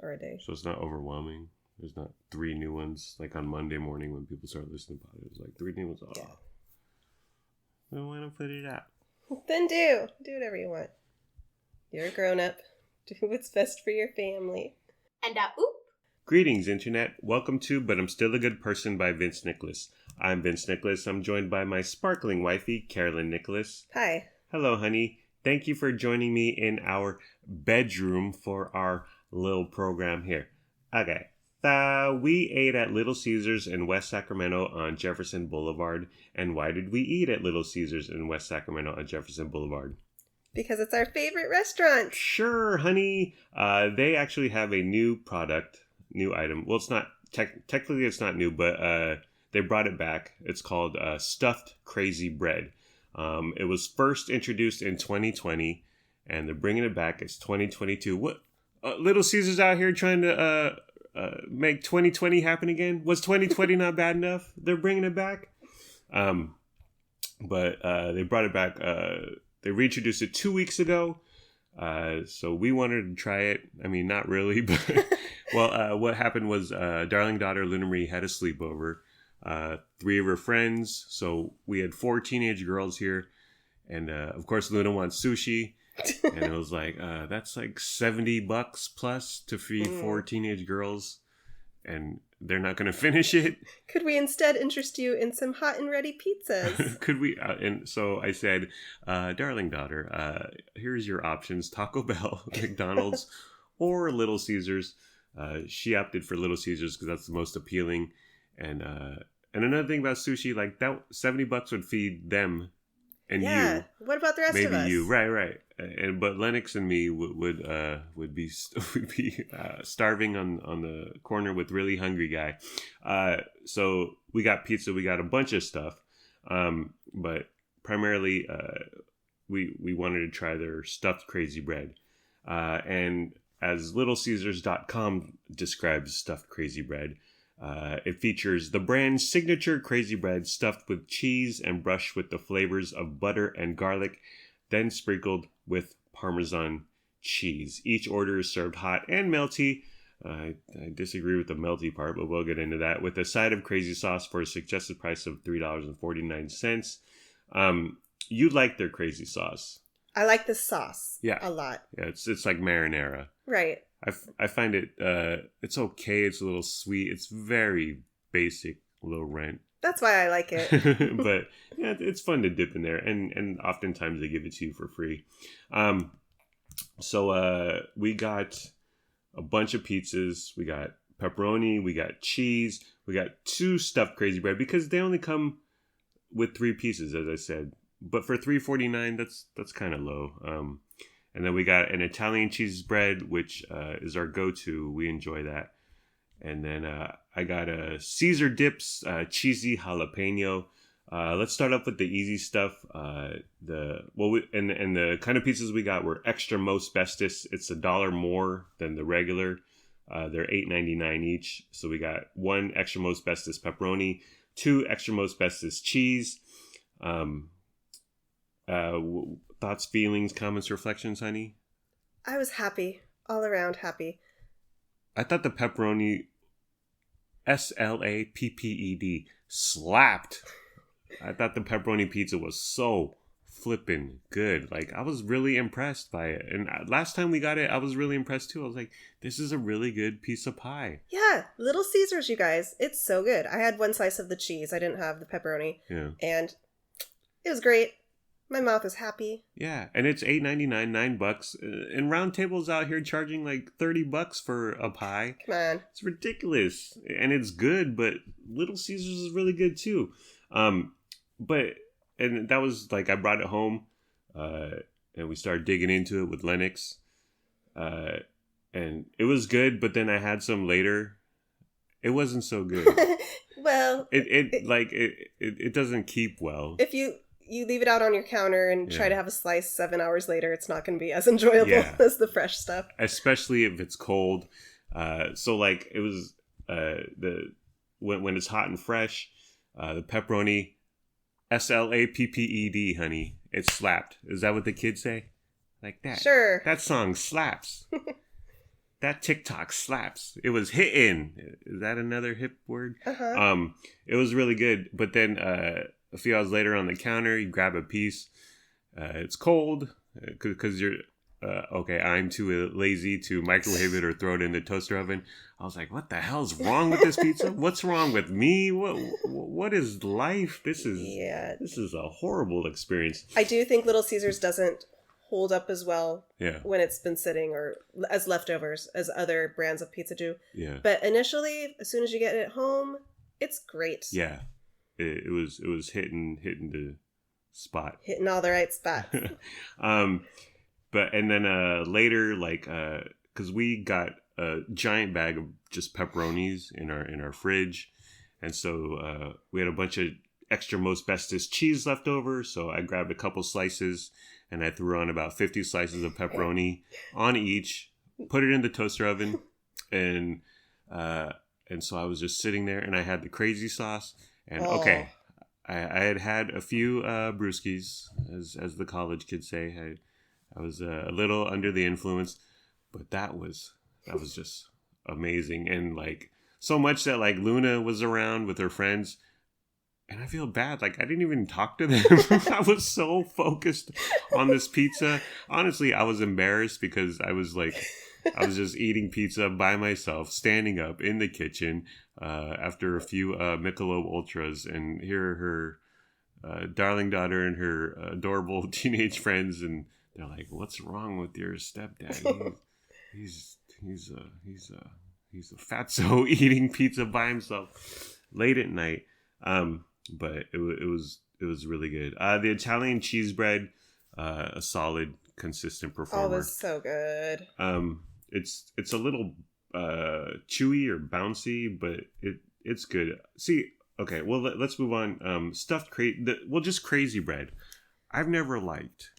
or a day. So it's not overwhelming. There's not 3 new ones like on Monday morning when people start listening about it. It's like 3 new ones. Oh, Yeah. I want to put it out. Then do whatever you want. You're a grown up. Do what's best for your family. And oop. Greetings, Internet. Welcome to But I'm Still a Good Person by Vince Nicholas. I'm Vince Nicholas. I'm joined by my sparkling wifey, Carolyn Nicholas. Hi. Hello, honey. Thank you for joining me in our bedroom for our little program here. Okay. We ate at Little Caesars in West Sacramento on Jefferson Boulevard. And why did we eat at Little Caesars in West Sacramento on Jefferson Boulevard? Because it's our favorite restaurant. Sure, honey. They actually have a new product, new item. Well, it's not, technically it's not new, but they brought it back. It's called Stuffed Crazy Bread. It was first introduced in 2020, and they're bringing it back. It's 2022. What? Little Caesars out here trying to make 2020 happen again? Was 2020 not bad enough? They're bringing it back. But they brought it back. They reintroduced it 2 weeks ago. So we wanted to try it. I mean, not really, but well, what happened was darling daughter Luna Marie had a sleepover. 3 of her friends. So we had 4 teenage girls here. And of course, Luna wants sushi. And it was like, that's like $70 plus to feed 4 teenage girls. And they're not going to finish it. Could we instead interest you in some hot and ready pizzas? Could we? And so I said, darling daughter, here's your options: Taco Bell, McDonald's, or Little Caesars. She opted for Little Caesars because that's the most appealing. And another thing about sushi, like that $70 would feed them and you. What about the rest Maybe of us? you, right. But Lennox and me would be starving on the corner with really hungry guy. So we got pizza. We got a bunch of stuff. But primarily, we wanted to try their stuffed crazy bread. And as LittleCaesars.com describes stuffed crazy bread, it features the brand's signature crazy bread stuffed with cheese and brushed with the flavors of butter and garlic, then sprinkled with Parmesan cheese. Each order is served hot and melty. I disagree with the melty part, but we'll get into that. With a side of crazy sauce for a suggested price of $3.49. You like their crazy sauce. I like the sauce. Yeah. A lot. Yeah, it's like marinara. Right. I find it, it's okay. It's a little sweet. It's very basic, low rent. That's why I like it. But yeah, it's fun to dip in there. And oftentimes they give it to you for free. So we got a bunch of pizzas. We got pepperoni. We got cheese. We got 2 stuffed crazy bread because they only come with 3 pieces, as I said. But for $3.49, that's kind of low. And then we got an Italian cheese bread, which is our go-to. We enjoy that. And then I got a Caesar dips, cheesy jalapeno. Let's start off with the easy stuff. The kind of pizzas we got were extra most bestest. It's $1 more than the regular. They're $8.99 each. So we got 1 extra most bestest pepperoni, 2 extra most bestest cheese. Thoughts, feelings, comments, reflections, honey? I was happy. All around happy. I thought the pepperoni, SLAPPED, slapped. I thought the pepperoni pizza was so flippin' good. Like, I was really impressed by it. And last time we got it, I was really impressed too. I was like, this is a really good piece of pie. Yeah, Little Caesars, you guys. It's so good. I had 1 slice of the cheese. I didn't have the pepperoni. Yeah. And it was great. My mouth is happy. Yeah, and it's $8.99, $9. And Round Table's out here charging like $30 for a pie. Come on. It's ridiculous. And it's good, but Little Caesars is really good too. And that was like, I brought it home, and we started digging into it with Lennox. And it was good, but then I had some later. It wasn't so good. Well, it doesn't keep well. If you leave it out on your counter and try to have a slice 7 hours later, it's not going to be as enjoyable as the fresh stuff. Especially if it's cold. So like it was when it's hot and fresh, the pepperoni, SLAPPED, honey, it slapped. Is that what the kids say? Like that? Sure. That song slaps. that TikTok slaps. It was hitting. Is that another hip word? Uh-huh. It was really good. But then a few hours later on the counter, you grab a piece. It's cold because you're okay. I'm too lazy to microwave it or throw it in the toaster oven. I was like, "What the hell's wrong with this pizza? What's wrong with me? What is life? This is a horrible experience." I do think Little Caesars doesn't hold up as well Yeah. when it's been sitting or as leftovers as other brands of pizza do. Yeah. But initially, as soon as you get it home, it's great. Yeah. It was hitting the spot. Hitting all the right spots. But and then later, like, because we got a giant bag of just pepperonis in our fridge, and so we had a bunch of extra most bestest cheese left over. So I grabbed a couple slices and I threw on about 50 slices of pepperoni on each, put it in the toaster oven, and so I was just sitting there, and I had the crazy sauce, and okay. I had a few brewskis, as the college kids say. I was a little under the influence, but that was just amazing, and like so much that like Luna was around with her friends, and I feel bad. Like I didn't even talk to them. I was so focused on this pizza. Honestly, I was embarrassed because I was just eating pizza by myself, standing up in the kitchen after a few Michelob Ultras, and here are her darling daughter and her adorable teenage friends, and they're like, "What's wrong with your stepdad? He's a fatso eating pizza by himself late at night." But it was really good. The Italian cheese bread, a solid, consistent performer. Oh, it was so good. It's a little chewy or bouncy, but it's good. See, okay, well let's move on. Just crazy bread. I've never liked.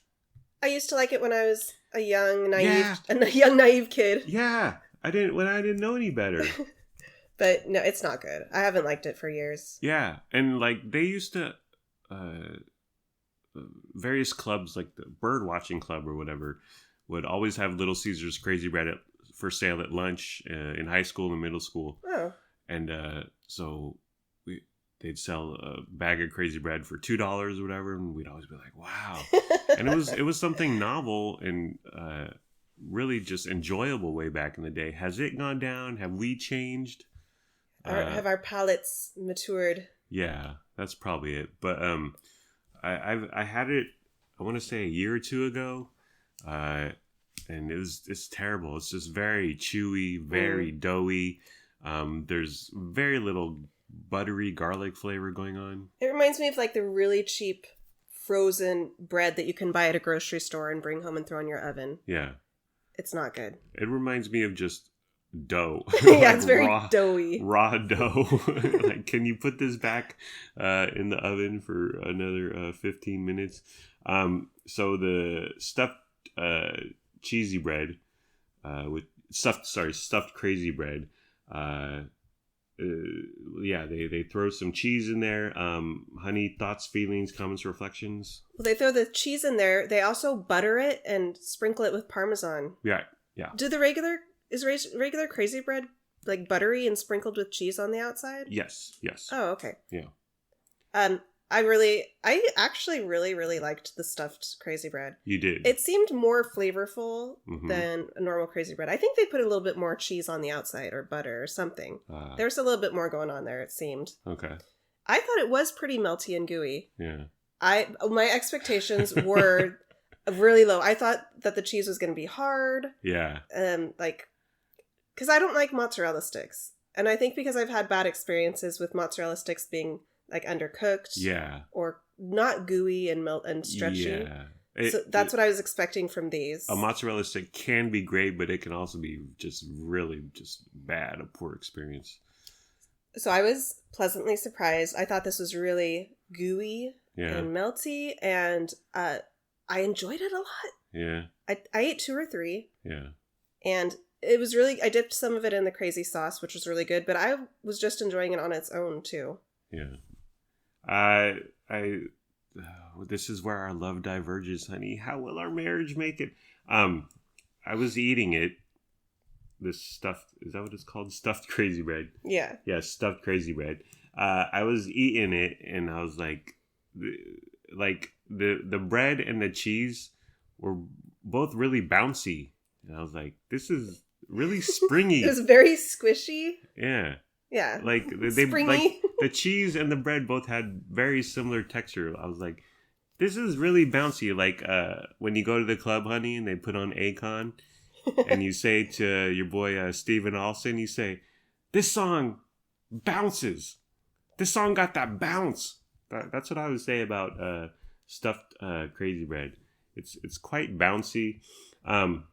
I used to like it when I was a young naive kid. Yeah, I didn't know any better. But no, it's not good. I haven't liked it for years. Yeah, and like they used to, various clubs like the bird watching club or whatever would always have Little Caesars crazy bread for sale at lunch in high school and middle school. Oh. And so they'd sell a bag of crazy bread for $2 or whatever, and we'd always be like, "Wow!" And it was something novel and really just enjoyable way back in the day. Has it gone down? Have we changed? Have our palates matured? Yeah, that's probably it. But I had it, I want to say a year or two ago, and it's terrible. It's just very chewy, very doughy. There's very little buttery garlic flavor going on. It reminds me of like the really cheap frozen bread that you can buy at a grocery store and bring home and throw in your oven. Yeah. It's not good. It reminds me of just dough. Yeah, it's very doughy. Raw dough. Like, can you put this back in the oven for another 15 minutes? So the stuffed cheesy bread with stuffed crazy bread. Yeah, they throw some cheese in there. Honey, thoughts, feelings, comments, reflections. Well, they throw the cheese in there. They also butter it and sprinkle it with Parmesan. Yeah. Do the regular crazy bread like buttery and sprinkled with cheese on the outside? Yes. Oh, okay. Yeah. I actually really liked the stuffed crazy bread. You did. It seemed more flavorful than a normal crazy bread. I think they put a little bit more cheese on the outside or butter or something. There's a little bit more going on there, it seemed. Okay. I thought it was pretty melty and gooey. Yeah. My expectations were really low. I thought that the cheese was going to be hard. Yeah. Because I don't like mozzarella sticks. And I think because I've had bad experiences with mozzarella sticks being like undercooked. Yeah. Or not gooey and stretchy. Yeah. So that's what I was expecting from these. A mozzarella stick can be great, but it can also be just really just bad, a poor experience. So I was pleasantly surprised. I thought this was really gooey and melty, and I enjoyed it a lot. Yeah. I ate 2 or 3. Yeah. And it was really, I dipped some of it in the crazy sauce, which was really good, but I was just enjoying it on its own too. Yeah. This is where our love diverges, honey. How will our marriage make it? I was eating it, this stuffed, is that what it's called? Stuffed crazy bread. Yeah. Yeah, stuffed crazy bread. I was eating it and I was like the bread and the cheese were both really bouncy. And I was like, this is really springy. It was very squishy. Yeah. Yeah. Like springy. like the cheese and the bread both had very similar texture. I was like, this is really bouncy. Like when you go to the club, honey, and they put on Akon, and you say to your boy Steven Alston, you say, "This song bounces. This song got that bounce." That's what I would say about stuffed crazy bread. It's quite bouncy, but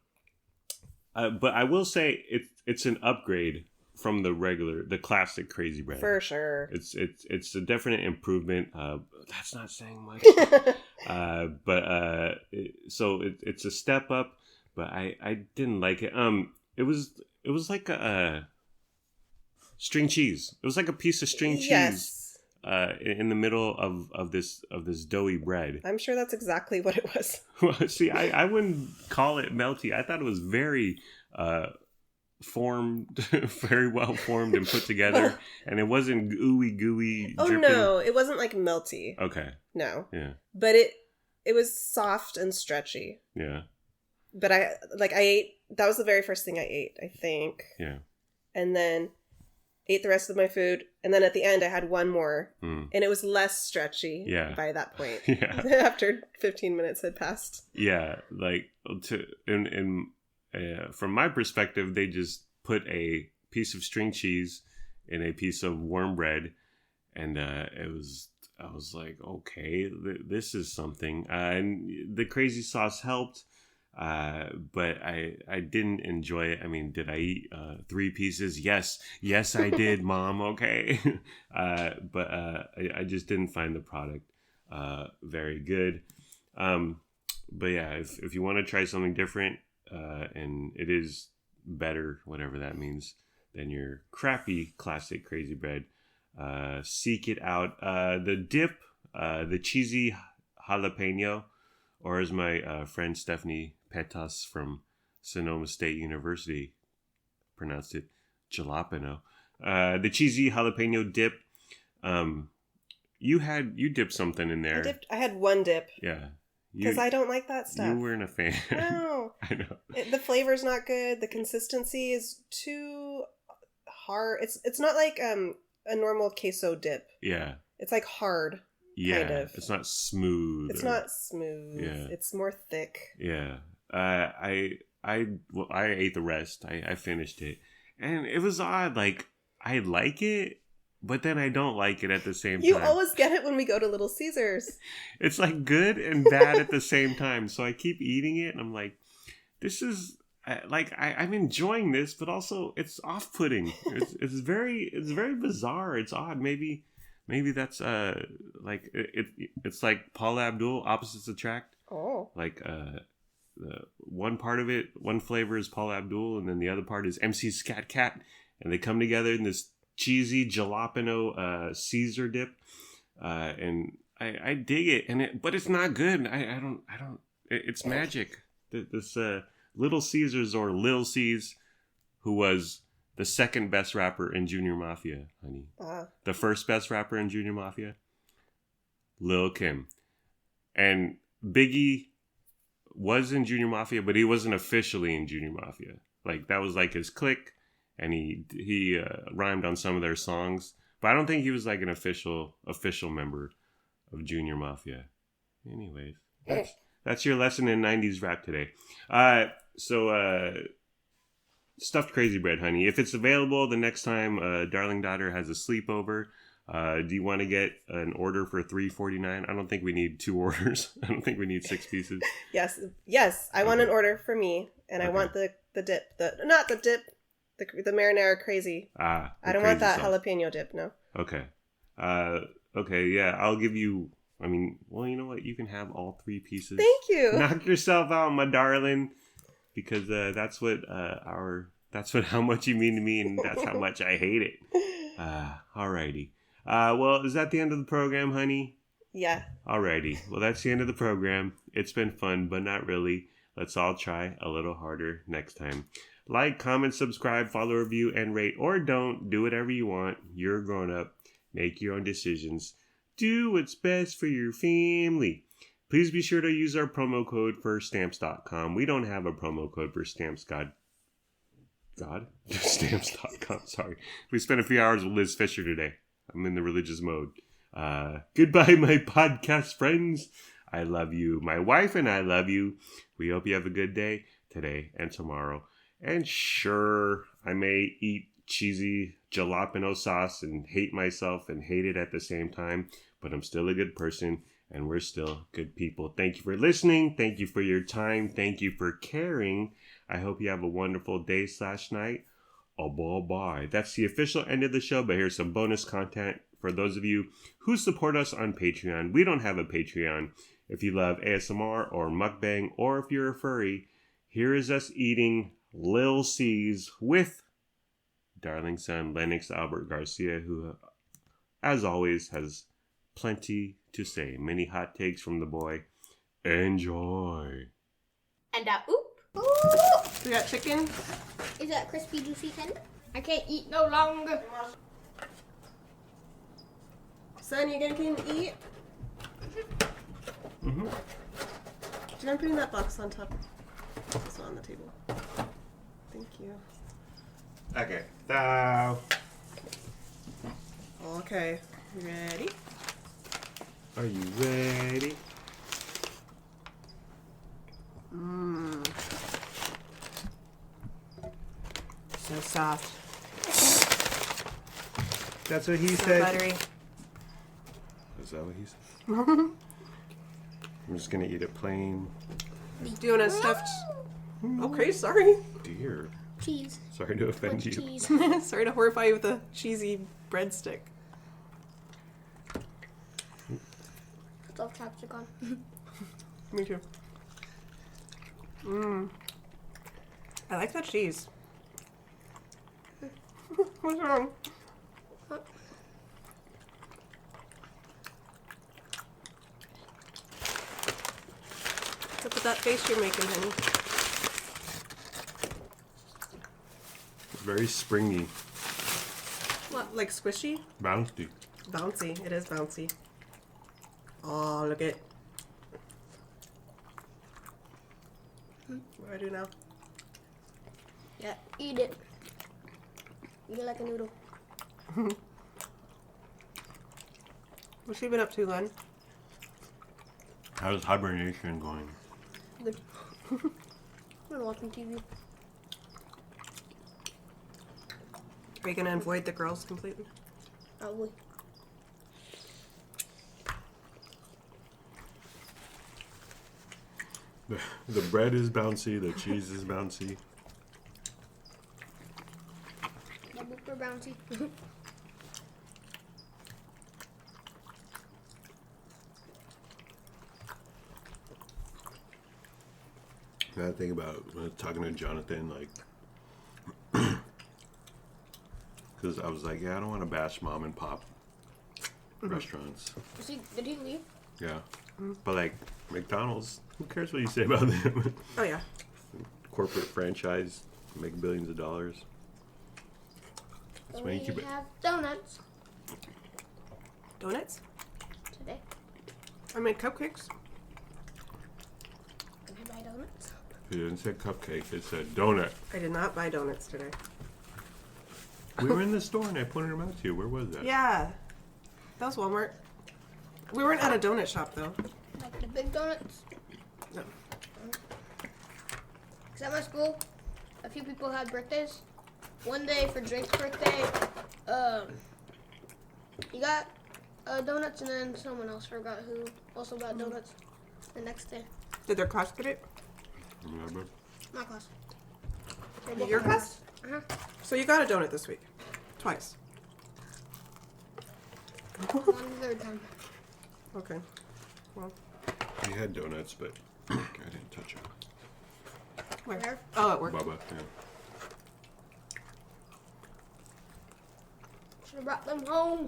I will say it's an upgrade from the classic crazy bread. For sure. It's a definite improvement. That's not saying much. So it's a step up, but I didn't like it. It was like a string cheese. It was like a piece of string cheese. Yes. In the middle of this doughy bread. I'm sure that's exactly what it was. Well, see, I wouldn't call it melty. I thought it was very formed, very well formed and put together, and it wasn't gooey. Oh dripping. no, it wasn't like melty. Okay. No. Yeah. But it was soft and stretchy. Yeah. But I ate. That was the very first thing I ate, I think. Yeah. And then ate the rest of my food, and then at the end I had one more, and it was less stretchy. Yeah. By that point. Yeah. After 15 minutes had passed. Yeah, like from my perspective, they just put a piece of string cheese in a piece of warm bread, and I was like, okay, this is something. And the crazy sauce helped, but I didn't enjoy it. I mean, did I eat 3 pieces? Yes, I did, Mom. Okay, but I just didn't find the product very good. But yeah, if you want to try something different, and it is better, whatever that means, than your crappy classic crazy bread, seek it out. The dip, the cheesy jalapeno, or as my friend Stephanie Petas from Sonoma State University pronounced it, jalapeno. The cheesy jalapeno dip. You dipped something in there. I had one dip. Yeah. Because I don't like that stuff. You weren't a fan. No. I know. The flavor's not good. The consistency is too hard. It's not like a normal queso dip. Yeah. It's like hard. Yeah. Kind of. It's not smooth. It's not smooth. Yeah. It's more thick. Yeah. I ate the rest. I finished it. And it was odd. Like, I like it, but then I don't like it at the same time. You always get it when we go to Little Caesars. It's like good and bad at the same time. So I keep eating it, and I'm like, this is like I'm enjoying this, but also it's off-putting. It's very bizarre. It's odd. Maybe that's like it's like Paula Abdul, opposites attract. Oh. Like one part of it, one flavor is Paula Abdul, and then the other part is MC Scat Cat, and they come together in this cheesy jalapeno Caesar dip, and I dig it, but it's not good. I don't. It's magic. This Little Caesars, or Lil Caese, who was the second best rapper in Junior Mafia, honey. The first best rapper in Junior Mafia, Lil Kim, and Biggie was in Junior Mafia, but he wasn't officially in Junior Mafia. Like, that was like his clique. And he rhymed on some of their songs, but I don't think he was like an official member of Junior Mafia. Anyways, that's your lesson in 90s rap today. So stuffed crazy bread, honey. If it's available the next time Darling Daughter has a sleepover, do you want to get an order for $3.49? I don't think we need 2 orders. I don't think we need 6 pieces. Yes. I want an order for me, and I want the dip. Not the dip. The marinara crazy. I don't want that sauce. Jalapeno dip, no. Okay. Okay, yeah, I'll give you, I mean, well, you know what? You can have all 3 pieces. Thank you. Knock yourself out, my darling, because that's how much you mean to me, and that's how much I hate it. Alrighty. Well, is that the end of the program, honey? Yeah. Alrighty. Well, that's the end of the program. It's been fun, but not really. Let's all try a little harder next time. Like, comment, subscribe, follow, review, and rate. Or don't. Do whatever you want. You're a grown-up. Make your own decisions. Do what's best for your family. Please be sure to use our promo code for stamps.com. We don't have a promo code for stamps, God? Stamps.com, sorry. We spent a few hours with Liz Fisher today. I'm in the religious mode. Goodbye, my podcast friends. I love you. My wife and I love you. We hope you have a good day today and tomorrow. And sure, I may eat cheesy jalapeno sauce and hate myself and hate it at the same time, but I'm still a good person and we're still good people. Thank you for listening. Thank you for your time. Thank you for caring. I hope you have a wonderful day/night. Bye-bye. That's the official end of the show, but here's some bonus content for those of you who support us on Patreon. We don't have a Patreon. If you love ASMR or mukbang, or if you're a furry, here is us eating Lil Caese with darling son Lennox Albert Garcia, who, as always, has plenty to say. Many hot takes from the boy. Enjoy. And oop. Ooh. We got chicken. Is that crispy, juicy tender? I can't eat no longer. Son, you gonna come eat? Mm-hmm. Do you mind putting that box on top? This one on the table. Thank you. Okay. Now. Okay. You ready? Are you ready? Mmm. So soft. That's what he So said. buttery. Is that what he said? I'm just gonna eat it plain. Doing a stuffed. Okay, sorry. Dear. Cheese. Sorry to offend you. Cheese. Sorry to horrify you with a cheesy breadstick. Put off chapstick on. Me too. Mmm. I like that cheese. What's wrong? What's up with that face you're making, honey? Very springy. What, like squishy? Bouncy. Bouncy. It is bouncy. Oh, look at. What do I do now? Yeah, eat it. Eat it like a noodle. What's she been up to, Len? How's hibernation going? Good. I'm watching TV. Are you gonna avoid the girls completely? Probably. The bread is bouncy, the cheese is bouncy. Double for bouncy. I think about when I was talking to Jonathan, like, because I was like, yeah, I don't want to bash mom and pop restaurants. Did he leave? Yeah. But like McDonald's, who cares what you say about them? Oh, yeah. Corporate franchise, make billions of dollars. That's when you keep We it. have donuts Donuts? today. I made cupcakes. Can I buy donuts? It didn't say cupcake, it said donut. I did not buy donuts today. We were in the store and I pointed them out to you. Where was that? Yeah. That was Walmart. We weren't at a donut shop, though. Like the big donuts? No. Because at my school, a few people had birthdays. One day for Drake's birthday, he got donuts, and then someone else forgot who also got donuts the next day. Did their class get it? Remember? My class. Your class? Uh-huh. So you got a donut this week. Twice. On the third time. Okay. Well, We had donuts, but I didn't touch them. where? Oh, at work. Bubba, yeah. Should have brought them home.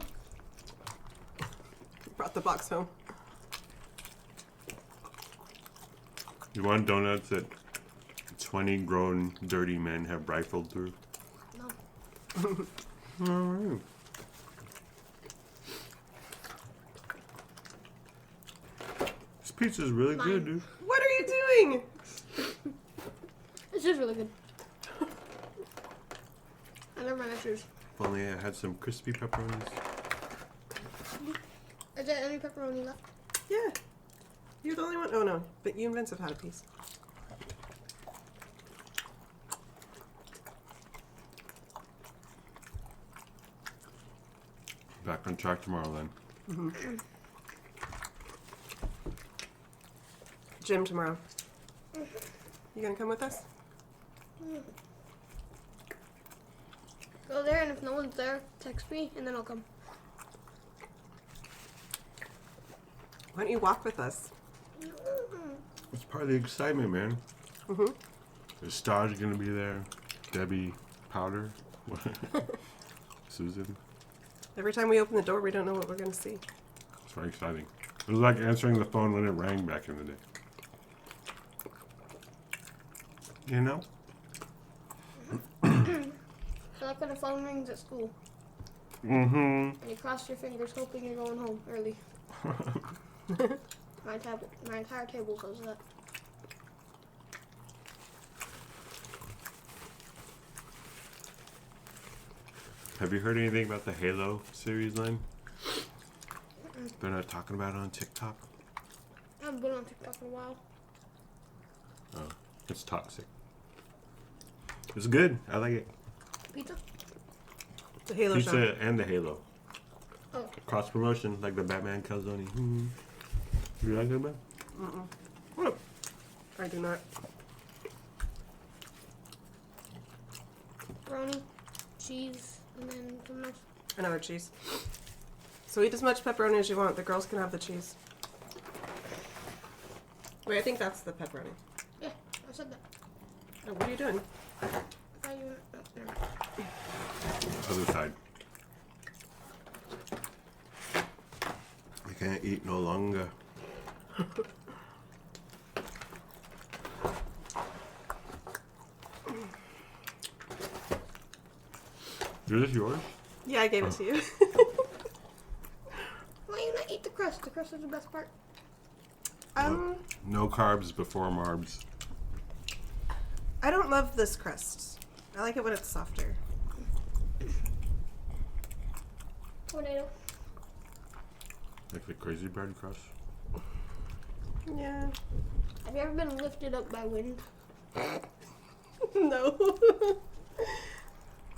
Brought the box home. You want donuts at 20 grown, dirty men have rifled through? No. Alright. This pizza's really good, dude. What are you doing? This is really good. I love my extras. If only I had some crispy pepperonis. Is there any pepperoni left? Yeah. You're the only one. Oh, no. But you and Vince have had a piece. Back on track tomorrow then. Mm-hmm. Gym tomorrow. You gonna come with us? Go there, and if no one's there, text me, and then I'll come. Why don't you walk with us? It's part of the excitement, man. Mm-hmm. The Star's gonna be there. Debbie Powder. Susan. Every time we open the door, we don't know what we're gonna see. It's very exciting. It was like answering the phone when it rang back in the day. You know? So like when the phone rings at school, Mm-hmm. and you cross your fingers hoping you're going home early. My entire table does that. Have you heard anything about the Halo series line? They're not talking about it on TikTok? I haven't been on TikTok in a while. Oh, it's toxic. It's good. I like it. Pizza? The Halo shop. Pizza and the Halo. Oh. Cross promotion, like the Batman calzone. Mm-hmm. You like that, man? Mm-mm. What? I do not. Pepperoni, cheese, and then something else. Another cheese. So eat as much pepperoni as you want. The girls can have the cheese. Wait, I think that's the pepperoni. Yeah, I said that. Oh, what are you doing? I thought you were... oh, never mind. Other side. I can't eat no longer. Is this yours? Yeah, I gave it to you. Why you not eat the crust? The crust is the best part. No carbs before marbs. I don't love this crust. I like it when it's softer. Tornado. Like the crazy bread crust. Yeah. Have you ever been lifted up by wind? No.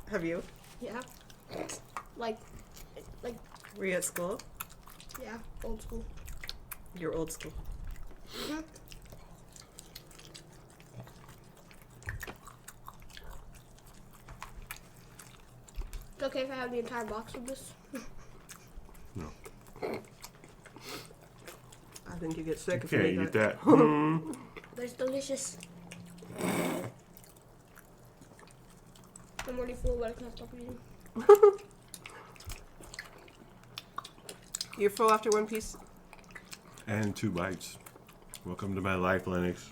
Have you? Yeah. Like, Were you at school? yeah, old school. You're old school. Mm-hmm. It's okay if I have the entire box of this. No. I think you get sick if you Okay, eat eat that. that. Mm. But it's delicious. I'm already full, but I can't stop eating. You're full after one piece? And 2 bites. Welcome to my life, Lennox.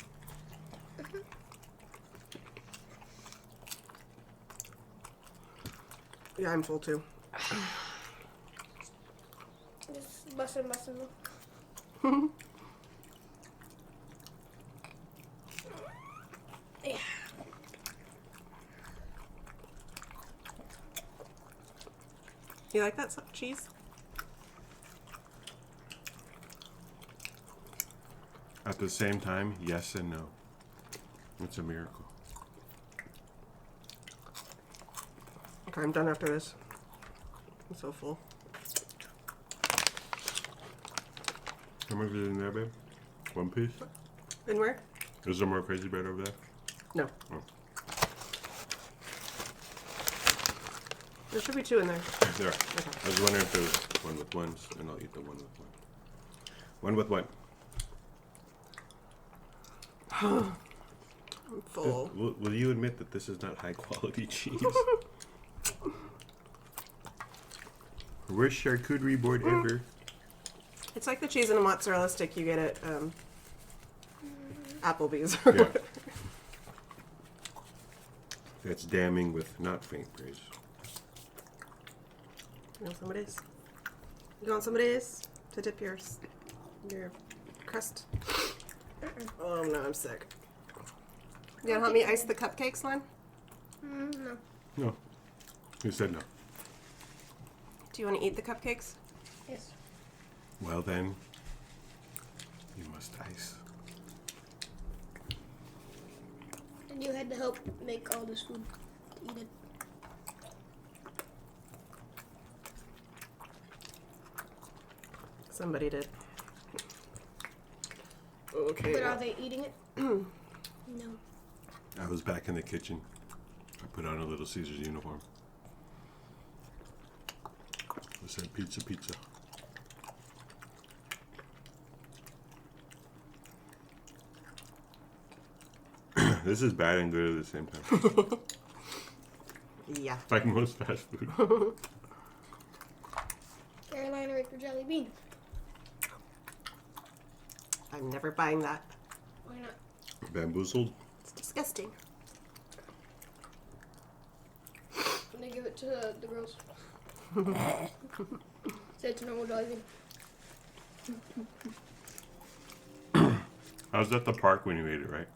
Yeah, I'm full too. Just busting. Yeah. You like that cheese? At the same time, yes and no. It's a miracle. Okay, I'm done after this. I'm so full. How much is in there, babe? 1 piece? And where? Is there more crazy bread over there? No. Oh. There should be 2 in there. There. Okay. I was wondering if there was one with ones, and I'll eat the one with one. One with what? I'm full. Will you admit that this is not high quality cheese? Worst charcuterie board ever. It's like the cheese and a mozzarella stick you get at Applebee's or Yeah. whatever. That's damning with not faint praise. You want some of this? You want some of this to dip your crust? Oh no, I'm sick. You gonna help me ice the cupcakes, Len? No. No. Who said no? Do you want to eat the cupcakes? Yes. Well then, you must ice. And you had to help make all this food to eat it. Somebody did. Okay. But are they eating it? No. I was back in the kitchen. I put on a Little Caesars uniform. I said pizza, pizza. This is bad and good at the same time. Yeah. Like most fast food. Carolina Reaper jelly bean. I'm never buying that. Why not? Bamboozled. It's disgusting. And they give it to the girls. Say it's normal jelly bean. I was at the park when you ate it, right?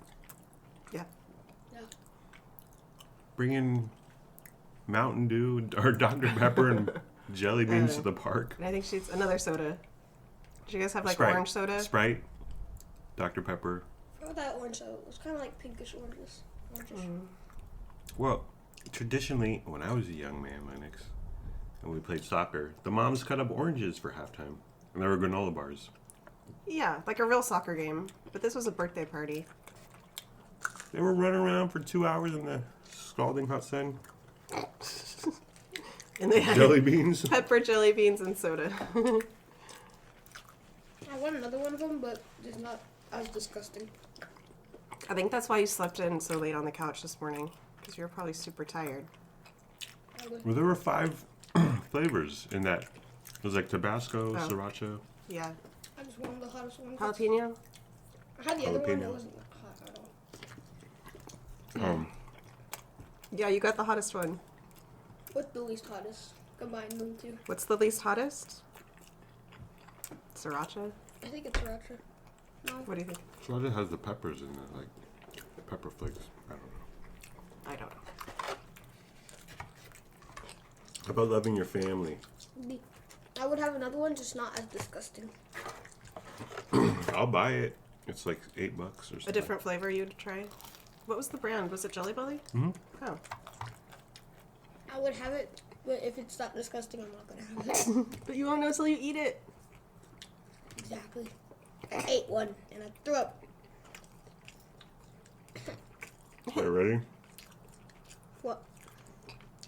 Yeah. Yeah. Bringing Mountain Dew or Dr. Pepper and jelly beans to the park. And I think she's another soda. Did you guys have like Sprite. orange soda? Sprite, Dr. Pepper. What that orange soda? It was kind of like pinkish oranges. Well, traditionally, when I was a young man, Lennox, and we played soccer, the moms cut up oranges for halftime. And there were granola bars. Yeah, like a real soccer game. But this was a birthday party. They were running around for 2 hours in the scalding hot sun. And they had Jelly beans. pepper jelly beans and soda. I want another one of them, but it's not as disgusting. I think that's why you slept in so late on the couch this morning. Because you were probably super tired. Probably. Well, there were 5 flavors in that. It was like Tabasco, Oh. Sriracha. Yeah. I just wanted the hottest one. Jalapeno? I had the other one Jalapeno. that wasn't hot at all. Yeah, you got the hottest one. What's the least hottest? Combine them two. What's the least hottest? Sriracha? I think it's sriracha. No. What do you think? Sriracha has the peppers in it, like pepper flakes. I don't know. I don't know. How about loving your family? I would have another one, just not as disgusting. I'll buy it. It's like $8 or something. A different flavor you'd try? What was the brand? Was it Jelly Belly? Mm-hmm. Oh. I would have it, but if it's not disgusting, I'm not gonna have it. But you won't know till you eat it. Exactly. I ate one and I threw up. Are you ready? What?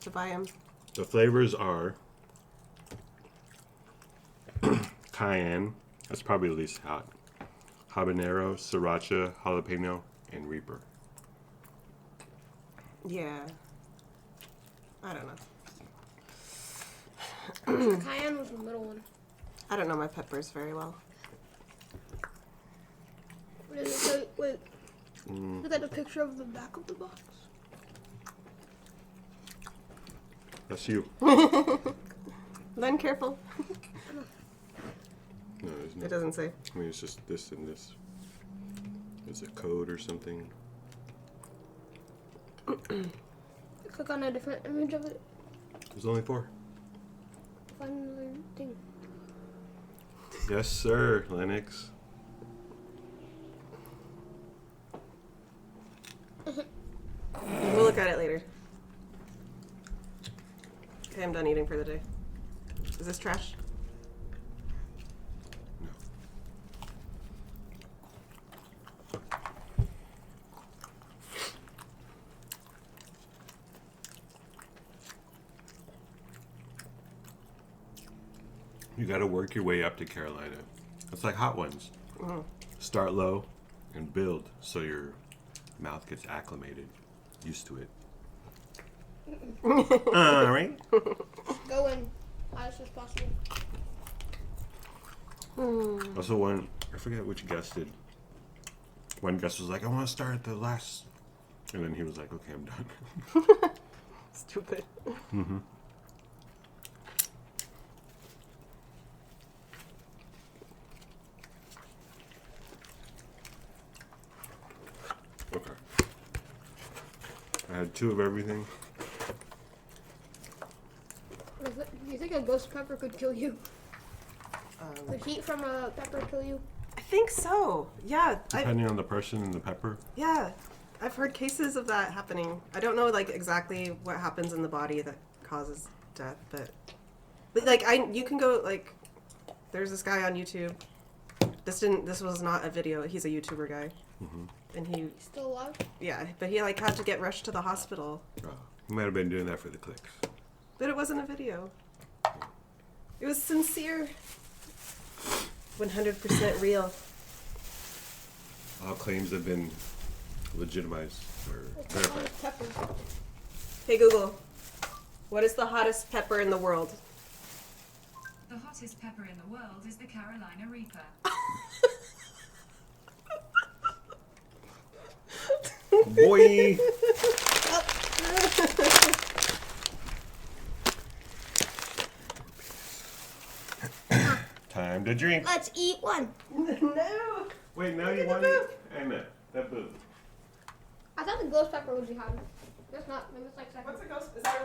To buy them. The flavors are cayenne. That's probably the least hot. Habanero, sriracha, jalapeno, and Reaper. Yeah. I don't know. The cayenne was the middle one. I don't know my peppers very well. What is it? So, wait. Look at the picture of the back of the box. That's you. Then careful. No, there's no. It doesn't say. I mean, it's just this and this. It's a code or something. Click on a different image of it. There's only 4. Find another thing. Yes, sir, Lennox. We'll look at it later. Okay, I'm done eating for the day. Is this trash? No. You got to work your way up to Carolina. It's like Hot Ones. Mm. Start low and build so your mouth gets acclimated, used to it. All right. Go in as as possible. Also, one, I forget which guest did. One guest was like, I want to start at the last And then he was like, okay, I'm done. Stupid. Mm-hmm. Okay. I had 2 of everything. Do you think a ghost pepper could kill you? Could heat from a pepper kill you? I think so. Yeah. Depending on the person and the pepper. Yeah. I've heard cases of that happening. I don't know like exactly what happens in the body that causes death, but like you can go like there's this guy on YouTube. This was not a video. He's a YouTuber guy. Mm-hmm. And he Still alive? yeah, but he like had to get rushed to the hospital. Oh, he might have been doing that for the clicks. But it wasn't a video. It was sincere. 100% real. All claims have been legitimized or What's the verified. hottest pepper? Hey Google, what is the hottest pepper in the world? The hottest pepper in the world is the Carolina Reaper. Boy! Time to drink. Let's eat one. No. Wait, now you want it? And that boob. I thought the ghost pepper would be hotter. That's not. Maybe it's like second. What's a ghost? Is that a